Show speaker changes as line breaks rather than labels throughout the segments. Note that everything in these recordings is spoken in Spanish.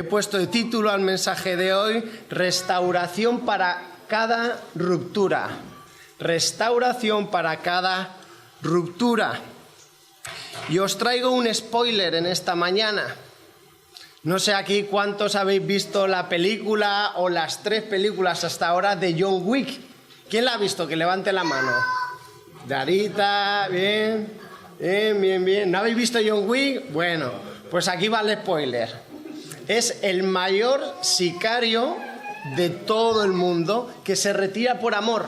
puesto de título al mensaje de hoy, Restauración para cada ruptura. Restauración para cada ruptura. Y os traigo un spoiler en esta mañana. No sé aquí cuántos habéis visto la película o las 3 películas hasta ahora de John Wick. ¿Quién la ha visto? Que levante la mano. Darita, bien, bien, bien, bien. ¿No habéis visto John Wick? Bueno, pues aquí va el spoiler. Es el mayor sicario de todo el mundo que se retira por amor.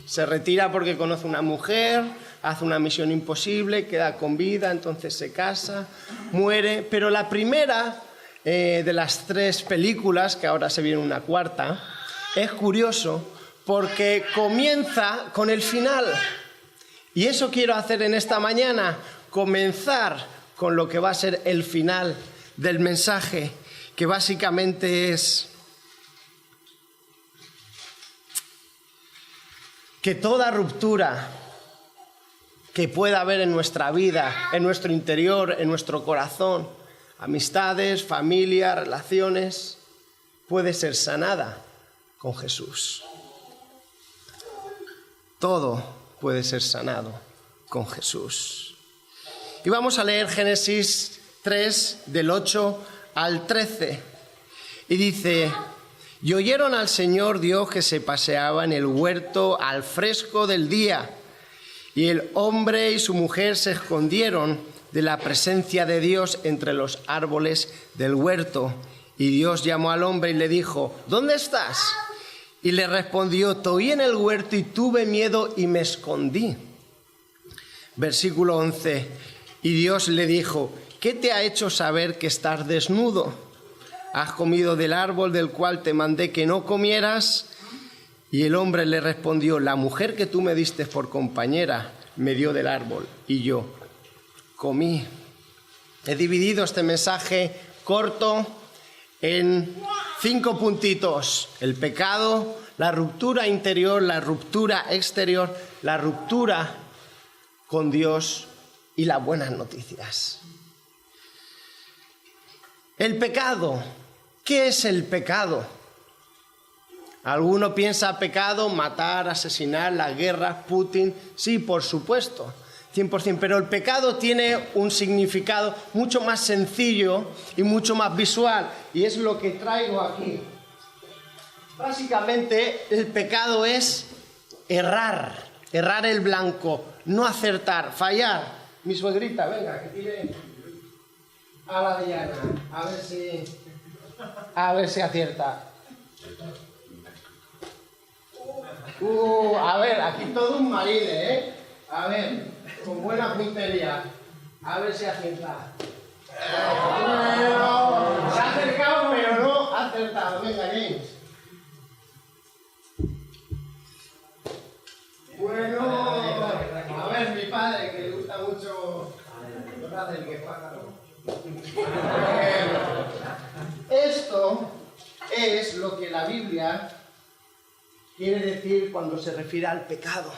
Se retira porque conoce una mujer, hace una misión imposible, queda con vida, entonces se casa, muere. Pero la primera de las 3 películas, que ahora se viene una cuarta, es curioso porque comienza con el final. Y eso quiero hacer en esta mañana, comenzar con lo que va a ser el final del mensaje, que básicamente es que toda ruptura que pueda haber en nuestra vida, en nuestro interior, en nuestro corazón, amistades, familia, relaciones, puede ser sanada con Jesús. Todo puede ser sanado con Jesús. Y vamos a leer Génesis 3, del 8 al 13. Y dice: y oyeron al Señor Dios que se paseaba en el huerto al fresco del día, y el hombre y su mujer se escondieron de la presencia de Dios entre los árboles del huerto. Y Dios llamó al hombre y le dijo: ¿dónde estás? Y le respondió: te oí en el huerto y tuve miedo y me escondí. Versículo 11. Y Dios le dijo: ¿qué te ha hecho saber que estás desnudo? ¿Has comido del árbol del cual te mandé que no comieras? Y el hombre le respondió: la mujer que tú me diste por compañera me dio del árbol y yo comí. He dividido este mensaje corto en 5 puntitos: el pecado, la ruptura interior, la ruptura exterior, la ruptura con Dios y las buenas noticias. El pecado. ¿Qué es el pecado? Alguno piensa pecado, matar, asesinar, las guerras, Putin. Sí, por supuesto, 100%. Pero el pecado tiene un significado mucho más sencillo y mucho más visual. Y es lo que traigo aquí. Básicamente, el pecado es errar. Errar el blanco, no acertar, fallar. Mi suegrita, venga, que tire a la Diana, a ver si acierta. A ver, aquí todo un marine, ¿eh? A ver, con buena puntería. A ver si acierta. Bueno, se ha acercado, pero no ha acertado. Venga, James. Bueno, a ver, mi padre, que le gusta mucho el que pájaro. Esto es lo que la Biblia quiere decir cuando se refiere al pecado.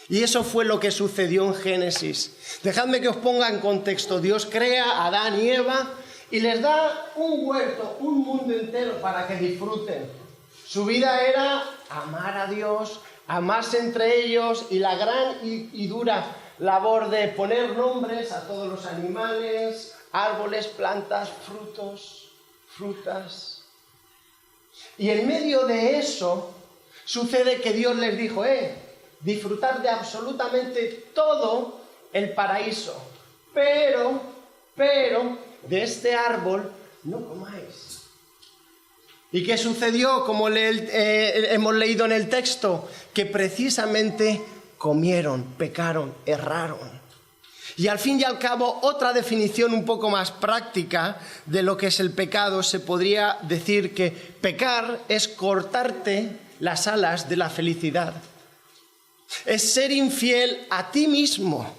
Y eso fue lo que sucedió en Génesis. Dejadme que os ponga en contexto. Dios crea a Adán y Eva y les da un huerto, un mundo entero para que disfruten. Su vida era amar a Dios, amarse entre ellos y la gran y dura labor de poner nombres a todos los animales, árboles, plantas, frutos, frutas. Y en medio de eso sucede que Dios les dijo: disfrutar de absolutamente todo el paraíso, pero de este árbol no comáis. ¿Y qué sucedió? Como hemos leído en el texto, que precisamente comieron, pecaron, erraron. Y al fin y al cabo, otra definición un poco más práctica de lo que es el pecado, se podría decir que pecar es cortarte las alas de la felicidad. Es ser infiel a ti mismo.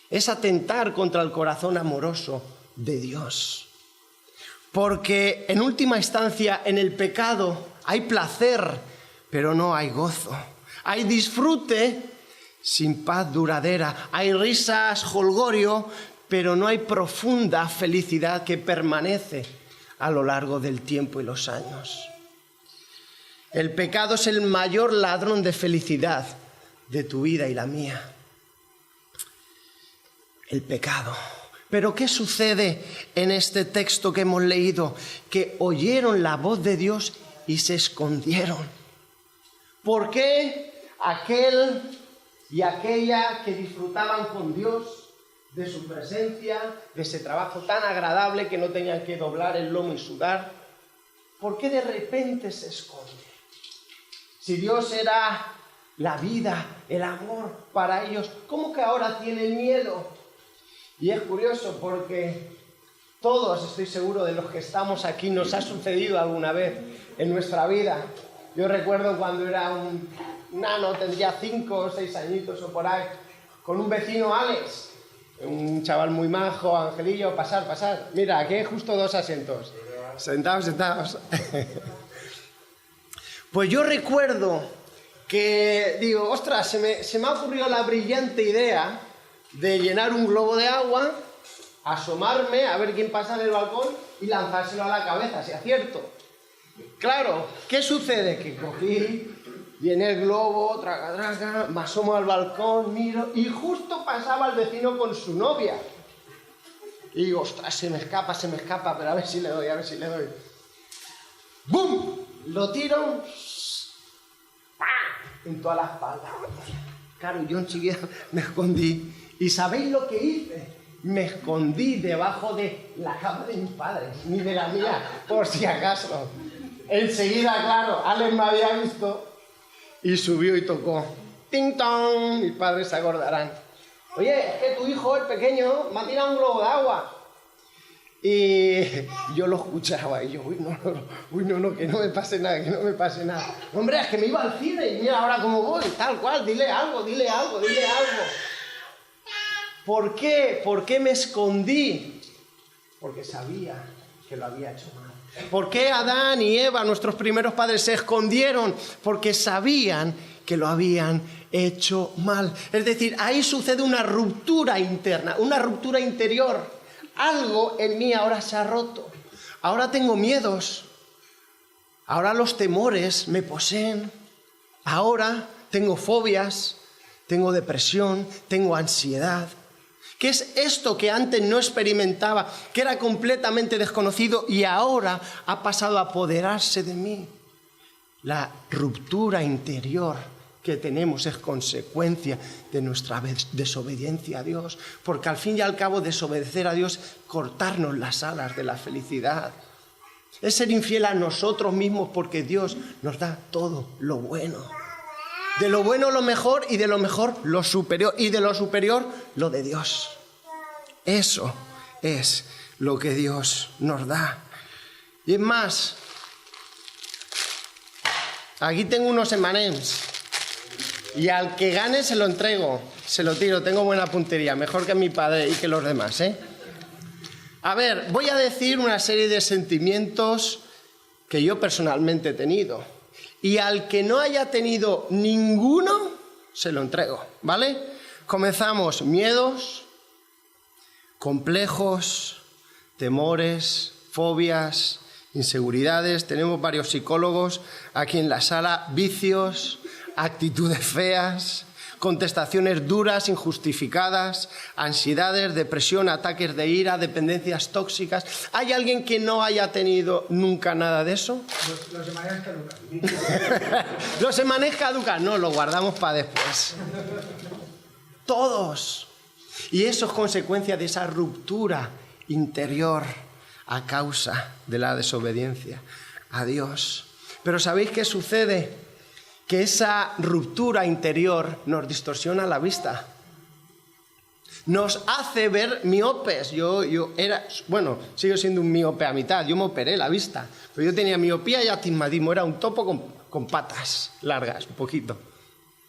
Es atentar contra el corazón amoroso de Dios. Porque en última instancia en el pecado hay placer, pero no hay gozo. Hay disfrute sin paz duradera. Hay risas, jolgorio, pero no hay profunda felicidad que permanece a lo largo del tiempo y los años. El pecado es el mayor ladrón de felicidad de tu vida y la mía. El pecado. Pero ¿qué sucede en este texto que hemos leído? Que oyeron la voz de Dios y se escondieron. ¿Por qué aquel y aquella que disfrutaban con Dios de su presencia, de ese trabajo tan agradable que no tenían que doblar el lomo y sudar, por qué de repente se esconde? Si Dios era la vida, el amor para ellos, ¿cómo que ahora tienen miedo? Y es curioso porque todos, estoy seguro, de los que estamos aquí, nos ha sucedido alguna vez en nuestra vida. Yo recuerdo cuando era un nano, tendría 5 o 6 añitos o por ahí, con un vecino Alex, un chaval muy majo, Angelillo, pasar. Mira, aquí hay justo 2 asientos. Sentados. Pues yo recuerdo que digo, ostras, se me ha ocurrido la brillante idea de llenar un globo de agua, asomarme a ver quién pasa del balcón y lanzárselo a la cabeza, si acierto. Claro, ¿qué sucede? Que cogí, llené el globo, traga, me asomo al balcón, miro, y justo pasaba el vecino con su novia. Y digo, ostras, se me escapa, pero a ver si le doy. ¡Bum! Lo tiro en toda la espalda. Claro, yo enseguida me escondí. ¿Y sabéis lo que hice? Me escondí debajo de la cama de mis padres, ni de la mía, por si acaso. Enseguida, claro, Alex me había visto y subió y tocó. ¡Ting tong! Mis padres se acordarán. Oye, es que tu hijo, el pequeño, me ha tirado un globo de agua. Y yo lo escuchaba y yo, uy, no, que no me pase nada. Hombre, es que me iba al cine y mira ahora cómo voy, tal cual, dile algo. ¿Por qué? ¿Por qué me escondí? Porque sabía que lo había hecho mal. ¿Por qué Adán y Eva, nuestros primeros padres, se escondieron? Porque sabían que lo habían hecho mal. Es decir, ahí sucede una ruptura interna, una ruptura interior. Algo en mí ahora se ha roto. Ahora tengo miedos. Ahora los temores me poseen. Ahora tengo fobias, tengo depresión, tengo ansiedad. ¿Qué es esto que antes no experimentaba, que era completamente desconocido y ahora ha pasado a apoderarse de mí? La ruptura interior que tenemos es consecuencia de nuestra desobediencia a Dios, porque al fin y al cabo desobedecer a Dios es cortarnos las alas de la felicidad. Es ser infiel a nosotros mismos porque Dios nos da todo lo bueno. De lo bueno lo mejor y de lo mejor lo superior y de lo superior lo de Dios. Eso es lo que Dios nos da. Y es más, aquí tengo unos M&M's y al que gane se lo entrego, se lo tiro, tengo buena puntería, mejor que mi padre y que los demás, ¿eh? A ver, voy a decir una serie de sentimientos que yo personalmente he tenido. Y al que no haya tenido ninguno, se lo entrego, ¿vale? Comenzamos: miedos, complejos, temores, fobias, inseguridades. Tenemos varios psicólogos aquí en la sala. Vicios, actitudes feas, contestaciones duras, injustificadas, ansiedades, depresión, ataques de ira, dependencias tóxicas. ¿Hay alguien que no haya tenido nunca nada de eso?
Los semanes caducan.
Los semanes caducan. No, lo guardamos para después. Todos. Y eso es consecuencia de esa ruptura interior a causa de la desobediencia a Dios. Pero ¿sabéis qué sucede? Que esa ruptura interior nos distorsiona la vista. Nos hace ver miopes. Yo sigo siendo un miope a mitad. Yo me operé la vista. Pero yo tenía miopía y astigmatismo. Era un topo con patas largas, un poquito.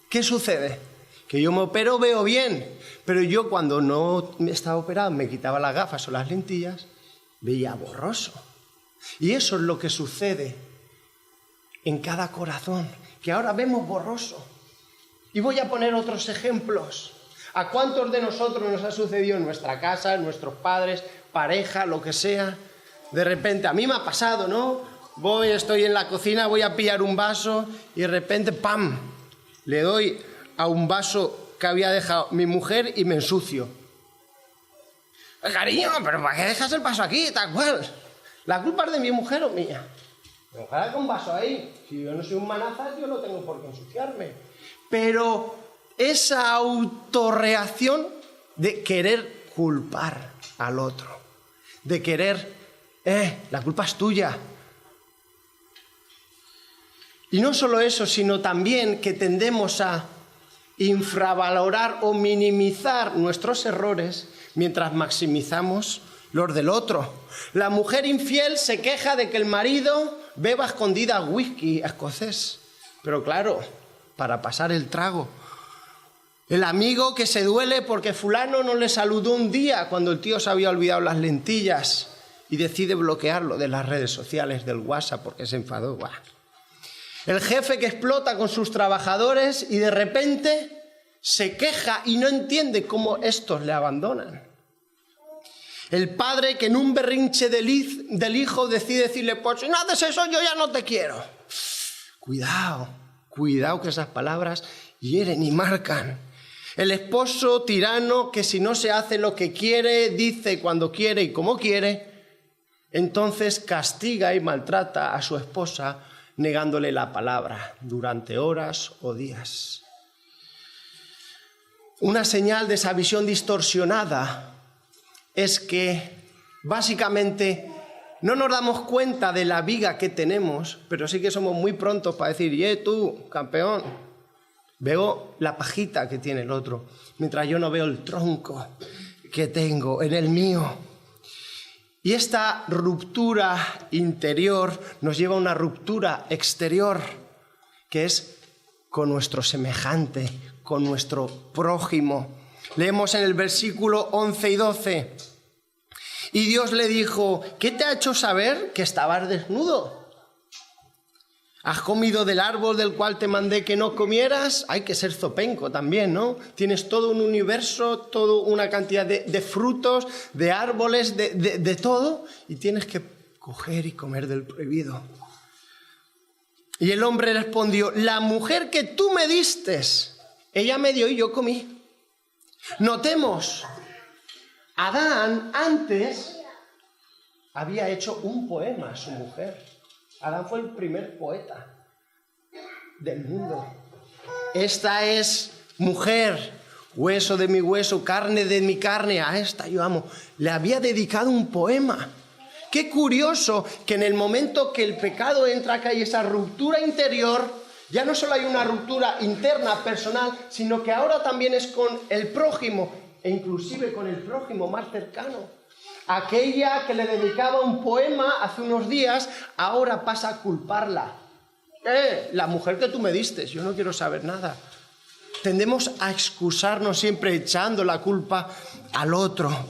¿Qué sucede? Que yo me opero, veo bien. Pero yo cuando no estaba operado, me quitaba las gafas o las lentillas, veía borroso. Y eso es lo que sucede en cada corazón, que ahora vemos borroso. Y voy a poner otros ejemplos. ¿A cuántos de nosotros nos ha sucedido en nuestra casa, en nuestros padres, pareja, lo que sea? De repente, a mí me ha pasado, ¿no? Estoy en la cocina, voy a pillar un vaso y de repente, ¡pam!, le doy a un vaso que había dejado mi mujer y me ensucio. Cariño, ¿pero para qué dejas el vaso aquí? Tal cual. ¿La culpa es de mi mujer o mía? Ojalá con un vaso ahí. Si yo no soy un manazas, yo no tengo por qué ensuciarme. Pero esa autorreacción de querer culpar al otro, de querer, la culpa es tuya. Y no solo eso, sino también que tendemos a infravalorar o minimizar nuestros errores mientras maximizamos los del otro. La mujer infiel se queja de que el marido beba a escondida whisky escocés. Pero claro, para pasar el trago. El amigo que se duele porque fulano no le saludó un día cuando el tío se había olvidado las lentillas y decide bloquearlo de las redes sociales, del WhatsApp, porque se enfadó. ¡Buah! El jefe que explota con sus trabajadores y de repente se queja y no entiende cómo estos le abandonan. El padre que en un berrinche del hijo decide decirle, pues si no haces eso yo ya no te quiero. Cuidado que esas palabras hieren y marcan. El esposo tirano que si no se hace lo que quiere, dice cuando quiere y como quiere, entonces castiga y maltrata a su esposa negándole la palabra durante horas o días. Una señal de esa visión distorsionada es que básicamente no nos damos cuenta de la viga que tenemos, pero sí que somos muy prontos para decir, tú, campeón, veo la pajita que tiene el otro, mientras yo no veo el tronco que tengo en el mío. Y esta ruptura interior nos lleva a una ruptura exterior, que es con nuestro semejante, con nuestro prójimo. Leemos en el versículo 11 y 12. Y Dios le dijo, ¿qué te ha hecho saber que estabas desnudo? ¿Has comido del árbol del cual te mandé que no comieras? Hay que ser zopenco también, ¿no? Tienes todo un universo, toda una cantidad de frutos, de árboles, de todo, y tienes que coger y comer del prohibido. Y el hombre respondió, la mujer que tú me diste, ella me dio y yo comí. Notemos, Adán antes había hecho un poema a su mujer. Adán fue el primer poeta del mundo. Esta es mujer, hueso de mi hueso, carne de mi carne, a esta yo amo. Le había dedicado un poema. Qué curioso que en el momento que el pecado entra acá y esa ruptura interior, ya no solo hay una ruptura interna, personal, sino que ahora también es con el prójimo, e inclusive con el prójimo más cercano. Aquella que le dedicaba un poema hace unos días, ahora pasa a culparla. La mujer que tú me diste, yo no quiero saber nada. Tendemos a excusarnos siempre echando la culpa al otro.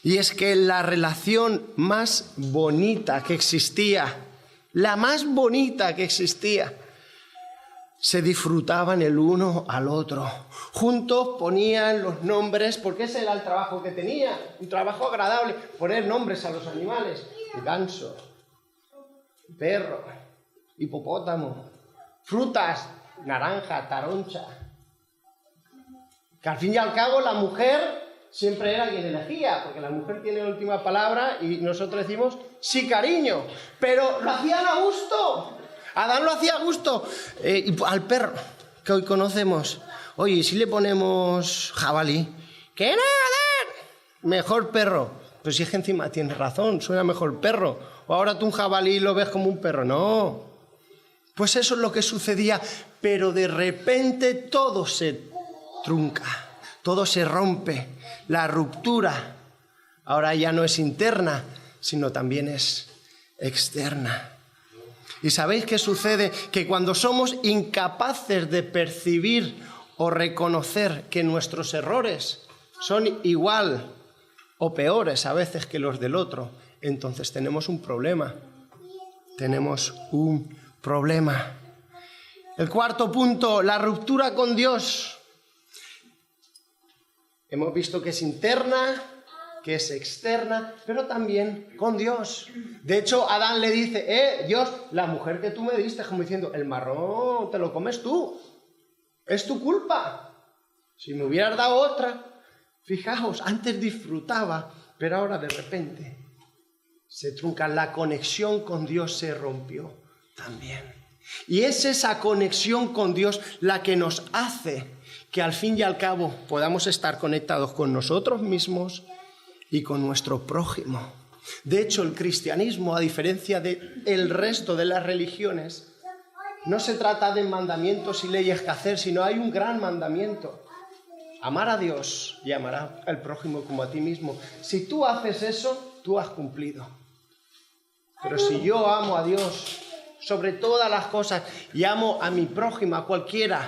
Y es que la relación más bonita que existía, la más bonita que existía, se disfrutaban el uno al otro. Juntos ponían los nombres, porque ese era el trabajo que tenía, un trabajo agradable, poner nombres a los animales. Ganso, perro, hipopótamo, frutas, naranja, taroncha. Que al fin y al cabo la mujer siempre era quien elegía, porque la mujer tiene la última palabra y nosotros decimos sí, cariño, pero lo hacían a gusto. Adán lo hacía a gusto. Y al perro que hoy conocemos, oye, si le ponemos jabalí, ¿qué no, Adán? Mejor perro. Pues si es que encima tienes razón, suena mejor perro. O ahora tú un jabalí lo ves como un perro. No. Pues eso es lo que sucedía, pero de repente todo se trunca, todo se rompe. La ruptura ahora ya no es interna, sino también es externa. ¿Y sabéis qué sucede? Que cuando somos incapaces de percibir o reconocer que nuestros errores son igual o peores a veces que los del otro, entonces tenemos un problema. Tenemos un problema. El cuarto punto, la ruptura con Dios. Hemos visto que es interna, que es externa, pero también con Dios. De hecho, Adán le dice, Dios, la mujer que tú me diste, como diciendo, el marrón te lo comes tú, es tu culpa. Si me hubieras dado otra, fijaos, antes disfrutaba, pero ahora de repente se trunca, la conexión con Dios se rompió también. Y es esa conexión con Dios la que nos hace que al fin y al cabo podamos estar conectados con nosotros mismos y con nuestro prójimo. De hecho, el cristianismo, a diferencia del resto de las religiones, no se trata de mandamientos y leyes que hacer, sino hay un gran mandamiento: amar a Dios y amar al prójimo como a ti mismo. Si tú haces eso, tú has cumplido. Pero si yo amo a Dios sobre todas las cosas y amo a mi prójimo, a cualquiera,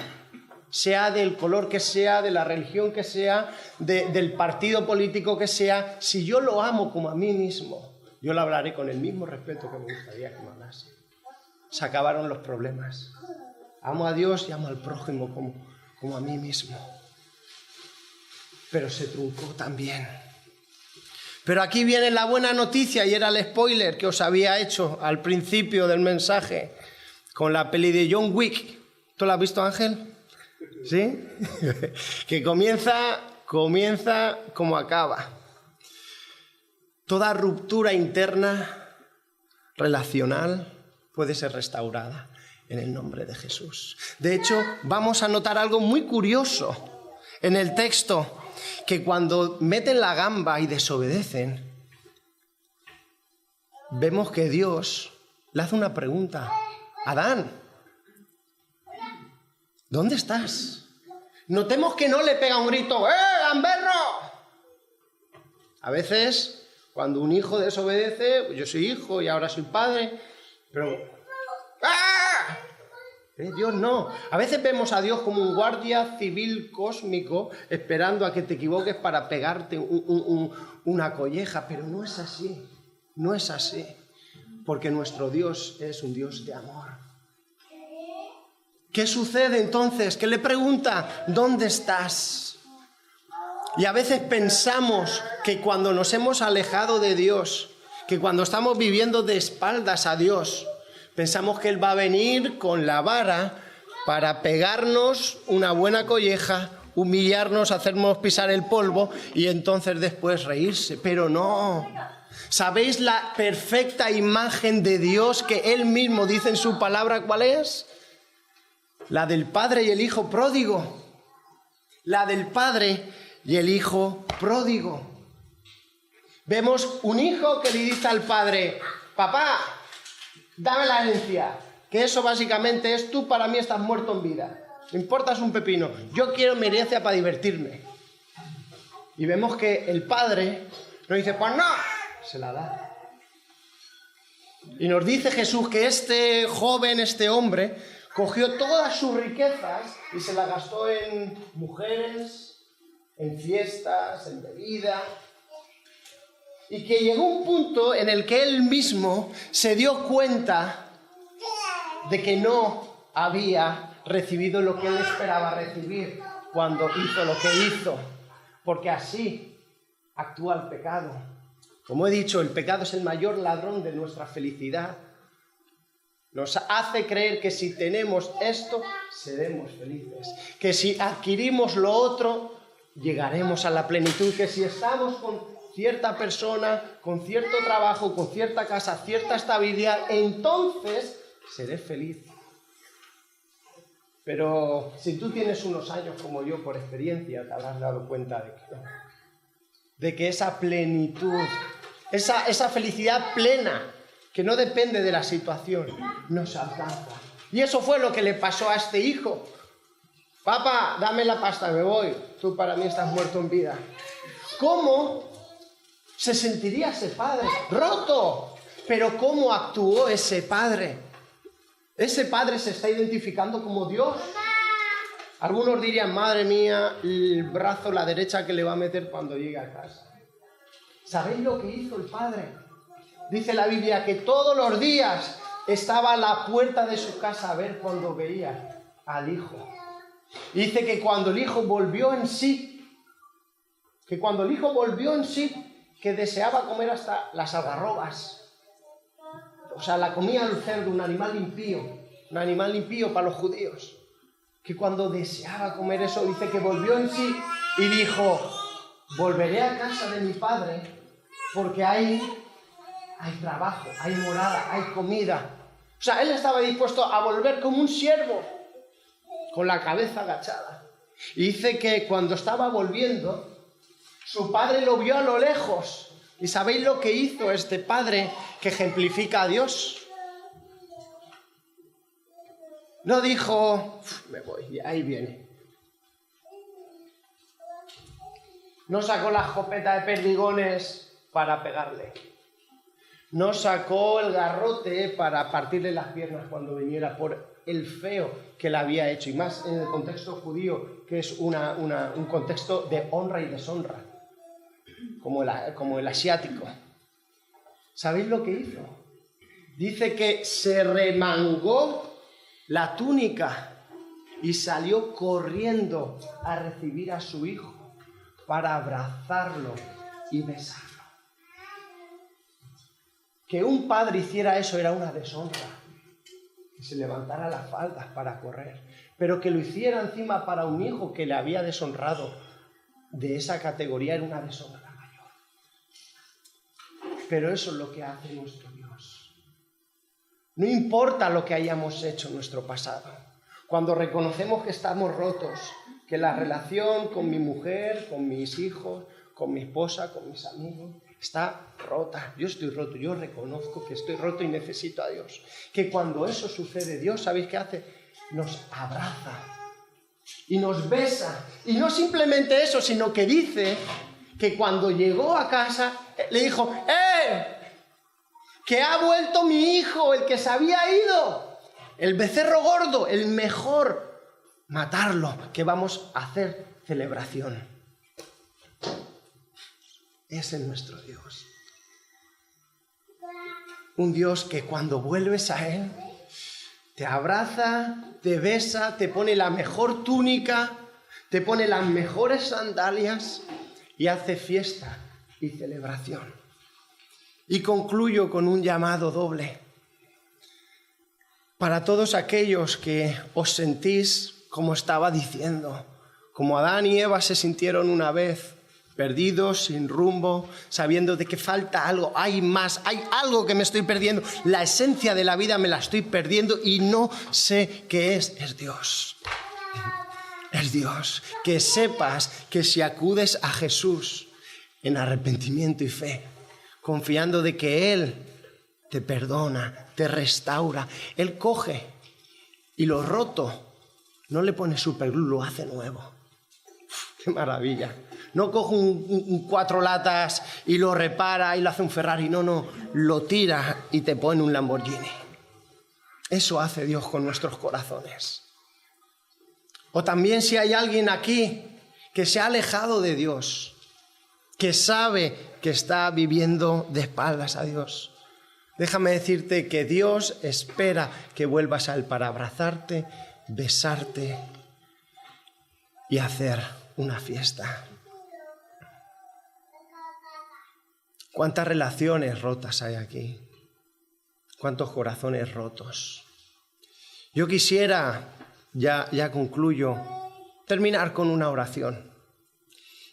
sea del color que sea, de la religión que sea, del partido político que sea, si yo lo amo como a mí mismo, yo lo hablaré con el mismo respeto que me gustaría que me hablase. Se acabaron los problemas. Amo a Dios y amo al prójimo como a mí mismo. Pero se truncó también. Pero aquí viene la buena noticia, y era el spoiler que os había hecho al principio del mensaje, con la peli de John Wick. ¿Tú la has visto, Ángel? ¿Sí? Que comienza como acaba. Toda ruptura interna, relacional, puede ser restaurada en el nombre de Jesús. De hecho, vamos a notar algo muy curioso en el texto, que cuando meten la gamba y desobedecen, vemos que Dios le hace una pregunta: Adán, ¿dónde estás? Notemos que no le pega un grito: gamberro! A veces, cuando un hijo desobedece, yo soy hijo y ahora soy padre, pero ¡ah! Dios no. A veces vemos a Dios como un guardia civil cósmico esperando a que te equivoques para pegarte una colleja, pero no es así, no es así, porque nuestro Dios es un Dios de amor. ¿Qué sucede entonces? Que le pregunta: ¿dónde estás? Y a veces pensamos que cuando nos hemos alejado de Dios, que cuando estamos viviendo de espaldas a Dios, pensamos que Él va a venir con la vara para pegarnos una buena colleja, humillarnos, hacernos pisar el polvo y entonces después reírse. Pero no. ¿Sabéis la perfecta imagen de Dios que Él mismo dice en su palabra cuál es? La del Padre y el Hijo pródigo. La del Padre y el Hijo pródigo. Vemos un hijo que le dice al padre: papá, dame la herencia, que eso básicamente es: tú para mí estás muerto en vida, me importas un pepino, yo quiero mi herencia para divertirme. Y vemos que el padre nos dice: pues no, se la da. Y nos dice Jesús que este joven, este hombre, cogió todas sus riquezas y se las gastó en mujeres, en fiestas, en bebida. Y que llegó un punto en el que él mismo se dio cuenta de que no había recibido lo que él esperaba recibir cuando hizo lo que hizo, porque así actúa el pecado. Como he dicho, el pecado es el mayor ladrón de nuestra felicidad. Nos hace creer que si tenemos esto, seremos felices, que si adquirimos lo otro, llegaremos a la plenitud, que si estamos con cierta persona, con cierto trabajo, con cierta casa, cierta estabilidad, entonces seré feliz. Pero si tú tienes unos años como yo, por experiencia, te habrás dado cuenta de que esa plenitud, esa felicidad plena, que no depende de la situación, no se alcanza. Y eso fue lo que le pasó a este hijo. Papá, dame la pasta, me voy. Tú para mí estás muerto en vida. ¿Cómo se sentiría ese padre? Roto. Pero ¿cómo actuó ese padre? Ese padre se está identificando como Dios. Algunos dirían: madre mía, el brazo, la derecha que le va a meter cuando llegue a casa. ¿Sabéis lo que hizo el padre? Dice la Biblia que todos los días estaba a la puerta de su casa a ver cuando veía al hijo. Y dice que cuando el hijo volvió en sí, que deseaba comer hasta las algarrobas. O sea, la comía el cerdo, un animal impío para los judíos. Que cuando deseaba comer eso, dice que volvió en sí y dijo: volveré a casa de mi padre porque hay trabajo, hay morada, hay comida. O sea, él estaba dispuesto a volver como un siervo, con la cabeza agachada. Y dice que cuando estaba volviendo, su padre lo vio a lo lejos. ¿Y sabéis lo que hizo este padre que ejemplifica a Dios? No dijo: me voy, y ahí viene. No sacó la escopeta de perdigones para pegarle. No sacó el garrote para partirle las piernas cuando viniera por el feo que le había hecho. Y más en el contexto judío, que es un contexto de honra y deshonra, como el asiático. ¿Sabéis lo que hizo? Dice que se remangó la túnica y salió corriendo a recibir a su hijo para abrazarlo y besarlo. Que un padre hiciera eso era una deshonra, que se levantara las faldas para correr, pero que lo hiciera encima para un hijo que le había deshonrado de esa categoría era una deshonra mayor. Pero eso es lo que hace nuestro Dios. No importa lo que hayamos hecho en nuestro pasado, cuando reconocemos que estamos rotos, que la relación con mi mujer, con mis hijos, con mi esposa, con mis amigos, está rota. Yo estoy roto, yo reconozco que estoy roto y necesito a Dios. Que cuando eso sucede, Dios, ¿sabéis qué hace? Nos abraza y nos besa. Y no simplemente eso, sino que dice que cuando llegó a casa, le dijo: que ha vuelto mi hijo, el que se había ido, el becerro gordo, el mejor, matarlo, que vamos a hacer celebración. Ese es nuestro Dios. Un Dios que cuando vuelves a Él, te abraza, te besa, te pone la mejor túnica, te pone las mejores sandalias y hace fiesta y celebración. Y concluyo con un llamado doble. Para todos aquellos que os sentís, como estaba diciendo, como Adán y Eva se sintieron una vez, perdidos, sin rumbo, sabiendo de que falta algo, hay más, hay algo que me estoy perdiendo, la esencia de la vida me la estoy perdiendo y no sé qué es Dios. Es Dios. Que sepas que si acudes a Jesús en arrepentimiento y fe, confiando de que Él te perdona, te restaura, Él coge y lo roto, no le pone superglue, lo hace nuevo. ¡Qué maravilla! No coge un 4 latas y lo repara y lo hace un Ferrari. No, lo tira y te pone un Lamborghini. Eso hace Dios con nuestros corazones. O también si hay alguien aquí que se ha alejado de Dios, que sabe que está viviendo de espaldas a Dios, déjame decirte que Dios espera que vuelvas a Él para abrazarte, besarte y hacer una fiesta. ¿Cuántas relaciones rotas hay aquí? ¿Cuántos corazones rotos? Yo quisiera, ya concluyo, terminar con una oración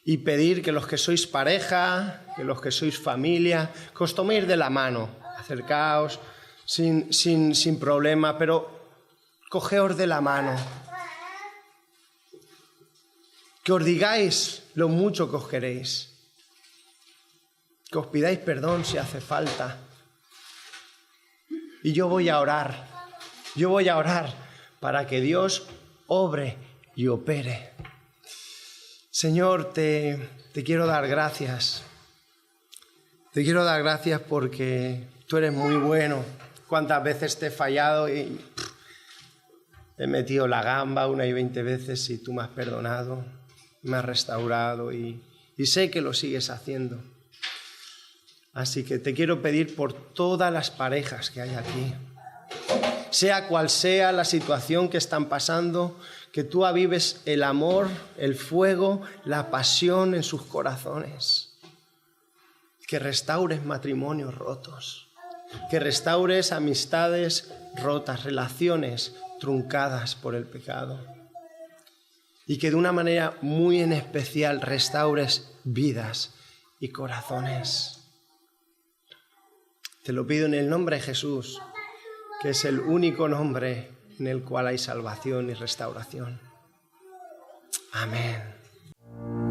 y pedir que los que sois pareja, que los que sois familia, que os toméis de la mano, acercaos sin problema, pero cogeos de la mano. Que os digáis lo mucho que os queréis. Que os pidáis perdón si hace falta. Y yo voy a orar para que Dios obre y opere. Señor, te quiero dar gracias. Te quiero dar gracias porque tú eres muy bueno. Cuántas veces te he fallado y he metido la gamba 1 y 20 veces y tú me has perdonado, me has restaurado y sé que lo sigues haciendo. Así que te quiero pedir por todas las parejas que hay aquí, sea cual sea la situación que están pasando, que tú avives el amor, el fuego, la pasión en sus corazones. que restaures matrimonios rotos, que restaures amistades rotas, relaciones truncadas por el pecado, y que de una manera muy en especial restaures vidas y corazones. Te lo pido en el nombre de Jesús, que es el único nombre en el cual hay salvación y restauración. Amén.